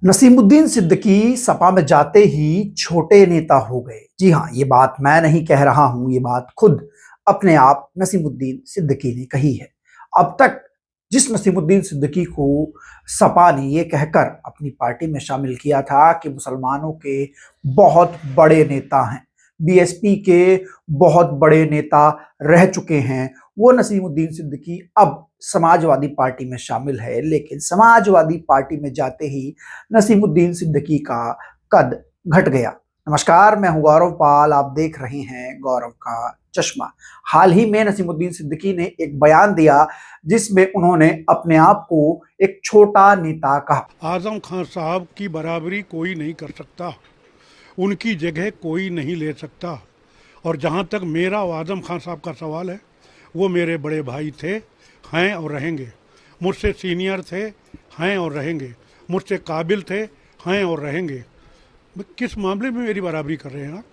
नसीमुद्दीन सिद्दीकी सपा में जाते ही छोटे नेता हो गए। जी हाँ, ये बात मैं नहीं कह रहा हूं, ये बात खुद अपने आप नसीमुद्दीन सिद्दीकी ने कही है। अब तक जिस नसीमुद्दीन सिद्दीकी को सपा ने ये कहकर अपनी पार्टी में शामिल किया था कि मुसलमानों के बहुत बड़े नेता हैं, बीएसपी के बहुत बड़े नेता रह चुके हैं, वो नसीमुद्दीन सिद्दीकी अब समाजवादी पार्टी में शामिल है। लेकिन समाजवादी पार्टी में जाते ही नसीमुद्दीन सिद्दीकी का कद घट गया। नमस्कार, मैं हूं गौरव पाल, आप देख रहे हैं गौरव का चश्मा। हाल ही में नसीमुद्दीन सिद्दीकी ने एक बयान दिया जिसमें उन्होंने अपने आप को एक छोटा नेता कहा। आजम खान साहब की बराबरी कोई नहीं कर सकता, उनकी जगह कोई नहीं ले सकता। और जहाँ तक मेरा और आजम खान साहब का सवाल है, वो मेरे बड़े भाई थे, हैं और रहेंगे। मुझसे सीनियर थे, हैं और रहेंगे। मुझसे काबिल थे, हैं और रहेंगे। किस मामले में मेरी बराबरी कर रहे हैं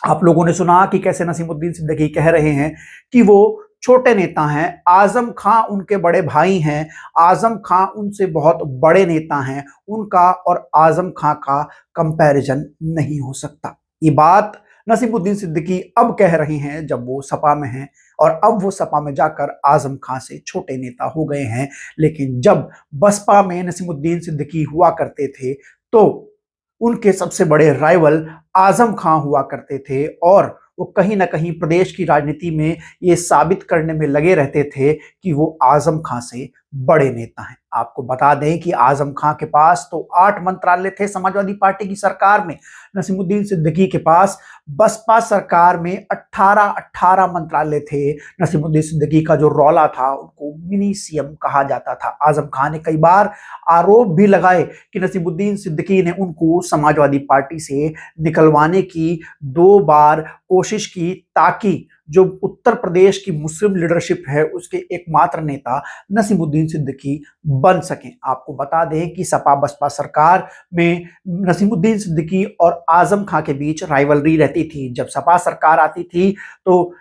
आप लोगों ने सुना कि कैसे नसीमुद्दीन सिद्दीकी कह रहे हैं कि वो छोटे नेता हैं, आजम खां उनके बड़े भाई हैं, आजम खां उनसे बहुत बड़े नेता हैं, उनका और आजम खां का कंपैरिजन नहीं हो सकता। ये बात नसीमुद्दीन सिद्दीकी अब कह रहे हैं जब वो सपा में हैं, और अब वो सपा में जाकर आजम खां से छोटे नेता हो गए हैं। लेकिन जब बसपा में नसीमुद्दीन सिद्दीकी हुआ करते थे तो उनके सबसे बड़े राइवल आजम खां हुआ करते थे, और वो कहीं ना कहीं प्रदेश की राजनीति में ये साबित करने में लगे रहते थे कि वो आजम खां से बड़े नेता हैं। आपको बता दें कि आजम खां के पास तो 8 मंत्रालय थे समाजवादी पार्टी की सरकार में। नसीमुद्दीन सिद्दीकी के पास बसपा सरकार में 18 मंत्रालय थे। नसीमुद्दीन सिद्दीकी का जो रौला था, उनको मिनी सीएम कहा जाता था। आजम खां ने कई बार आरोप भी लगाए कि नसीमुद्दीन सिद्दीकी ने उनको समाजवादी पार्टी से निकलवाने की 2 बार कोशिश की, ताकि जो उत्तर प्रदेश की मुस्लिम लीडरशिप है उसके एकमात्र नेता नसीमुद्दीन सिद्दीकी बन सकें। आपको बता दें कि सपा बसपा सरकार में नसीमुद्दीन सिद्दीकी और आजम खां के बीच राइवलरी रहती थी। जब सपा सरकार आती थी तो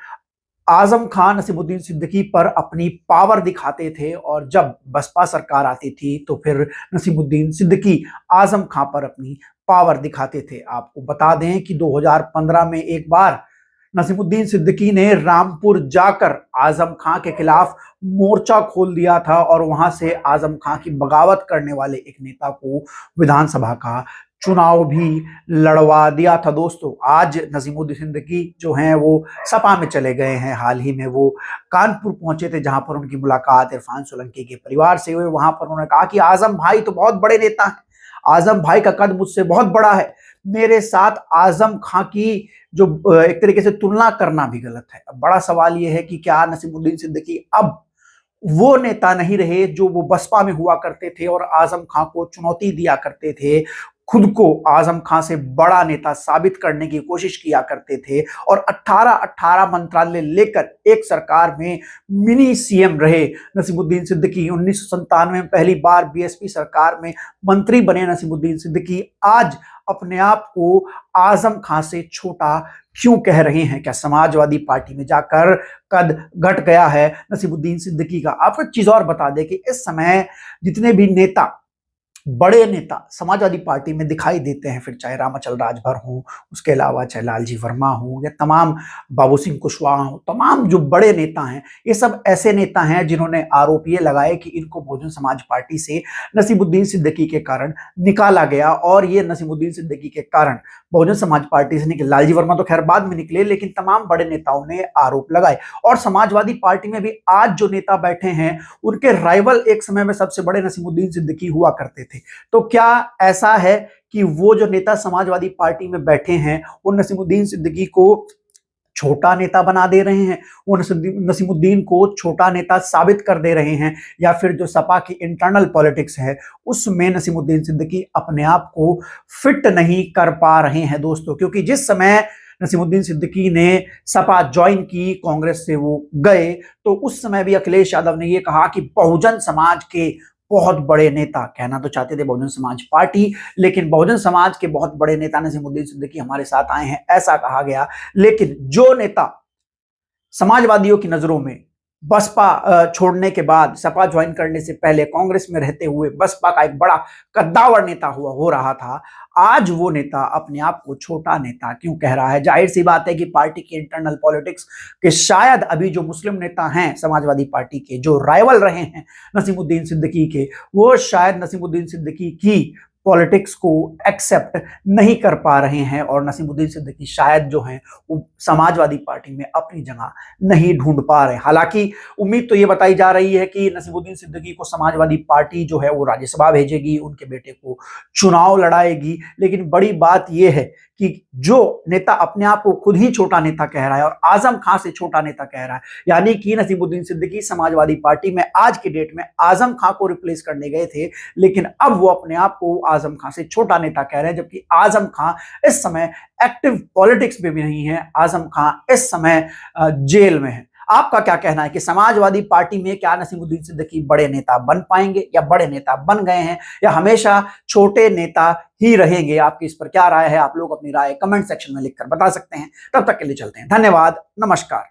आजम खान नसीमुद्दीन सिद्दीकी पर अपनी पावर दिखाते थे, और जब बसपा सरकार आती थी तो फिर नसीमुद्दीन सिद्दीकी आजम खान पर अपनी पावर दिखाते थे। आपको बता दें कि 2015 में एक बार नसीमुद्दीन सिद्दीकी ने रामपुर जाकर आजम खां के खिलाफ मोर्चा खोल दिया था, और वहां से आजम खां की बगावत करने वाले एक नेता को विधानसभा का चुनाव भी लड़वा दिया था। दोस्तों, आज नसीमुद्दीन सिद्दीकी जो हैं वो सपा में चले गए हैं। हाल ही में वो कानपुर पहुंचे थे, जहां पर उनकी मुलाकात इरफान सोलंकी के परिवार से हुई। वहां पर उन्होंने कहा कि आजम भाई तो बहुत बड़े नेता हैं, आजम भाई का कद मुझसे बहुत बड़ा है, मेरे साथ आजम खां की जो एक तरीके से तुलना करना भी गलत है। अब बड़ा सवाल यह है कि क्या नसीमुद्दीन सिद्दीकी अब वो नेता नहीं रहे जो वो बसपा में हुआ करते थे और आजम खां को चुनौती दिया करते थे, खुद को आजम खां से बड़ा नेता साबित करने की कोशिश किया करते थे, और 18 मंत्रालय लेकर एक सरकार में मिनी सीएम रहे नसीमुद्दीन सिद्दीकी। 1997 में पहली बार बीएसपी सरकार में मंत्री बने नसीमुद्दीन सिद्दीकी आज अपने आप को आजम खां से छोटा क्यों कह रहे हैं? क्या समाजवादी पार्टी में जाकर कद घट गया है नसीमुद्दीन सिद्दीकी का? आपको एक चीज और बता दें कि इस समय जितने भी नेता, बड़े नेता समाजवादी पार्टी में दिखाई देते हैं, फिर चाहे रामाचल राजभर हो, उसके अलावा चाहे लालजी वर्मा हो, या तमाम बाबू सिंह कुशवाहा हो, तमाम जो बड़े नेता हैं, ये सब ऐसे नेता हैं जिन्होंने आरोप ये लगाए कि इनको बहुजन समाज पार्टी से नसीमुद्दीन सिद्दीकी के कारण निकाला गया, और ये नसीमुद्दीन सिद्दीकी के कारण बहुजन समाज पार्टी से निकले। लालजी वर्मा तो खैर बाद में निकले, लेकिन तमाम बड़े नेताओं ने आरोप लगाए। और समाजवादी पार्टी में भी आज जो नेता बैठे हैं, उनके राइवल एक समय में सबसे बड़े नसीमुद्दीन सिद्दीकी हुआ करते थे। तो क्या ऐसा है कि वो जो नेता समाजवादी पार्टी में बैठे हैं, वो नसीमुद्दीन सिद्दीकी को छोटा नेता बना दे रहे हैं, वो नसीमुद्दीन को छोटा नेता साबित कर दे रहे हैं, या फिर जो सपा की इंटरनल पॉलिटिक्स है उसमें नसीमुद्दीन सिद्दीकी अपने आप को फिट नहीं कर पा रहे हैं? दोस्तों, क्योंकि जिस समय नसीमुद्दीन सिद्दीकी ने सपा ज्वाइन की, कांग्रेस से वो गए, तो उस समय भी अखिलेश यादव ने ये कहा कि बहुजन समाज के बहुत बड़े नेता, कहना तो चाहते थे बहुजन समाज पार्टी, लेकिन बहुजन समाज के बहुत बड़े नेता नसीमुद्दीन सिद्दीकी हमारे साथ आए हैं, ऐसा कहा गया। लेकिन जो नेता समाजवादियों की नजरों में बसपा छोड़ने के बाद, सपा ज्वाइन करने से पहले कांग्रेस में रहते हुए बसपा का एक बड़ा कद्दावर नेता हो रहा था, आज वो नेता अपने आप को छोटा नेता क्यों कह रहा है? जाहिर सी बात है कि पार्टी की इंटरनल पॉलिटिक्स के शायद अभी जो मुस्लिम नेता हैं समाजवादी पार्टी के, जो राइवल रहे हैं नसीमुद्दीन सिद्दीकी के, वो शायद नसीमुद्दीन सिद्दीकी की पॉलिटिक्स को एक्सेप्ट नहीं कर पा रहे हैं और नसीमुद्दीन सिद्दीकी शायद जो हैं वो समाजवादी पार्टी में अपनी जगह नहीं ढूंढ पा रहे हैं। हालांकि उम्मीद तो ये बताई जा रही है कि नसीमुद्दीन सिद्दीकी को समाजवादी पार्टी जो है वो राज्यसभा भेजेगी, उनके बेटे को चुनाव लड़ाएगी, लेकिन बड़ी बात यह है कि जो नेता अपने आप को खुद ही छोटा नेता कह रहा है और आजम खां से छोटा नेता कह रहा है, यानी कि नसीमुद्दीन सिद्दीकी समाजवादी पार्टी में आज की डेट में आजम खां को रिप्लेस करने गए थे, लेकिन अब वो अपने आप को आजम खां से छोटा नेता कह रहे हैं, जबकि आजम खां इस समय एक्टिव पॉलिटिक्स में भी नहीं है। आजम खां इस समय जेल में है। आपका क्या कहना है कि समाजवादी पार्टी में क्या नसीमुद्दीन सिद्दीकी बड़े नेता बन पाएंगे या बड़े नेता बन गए हैं या हमेशा छोटे नेता ही रहेंगे? आपकी इस पर क्या राय है? आप लोग अपनी राय कमेंट सेक्शन में लिखकर बता सकते हैं। तब तक के लिए चलते हैं। धन्यवाद, नमस्कार।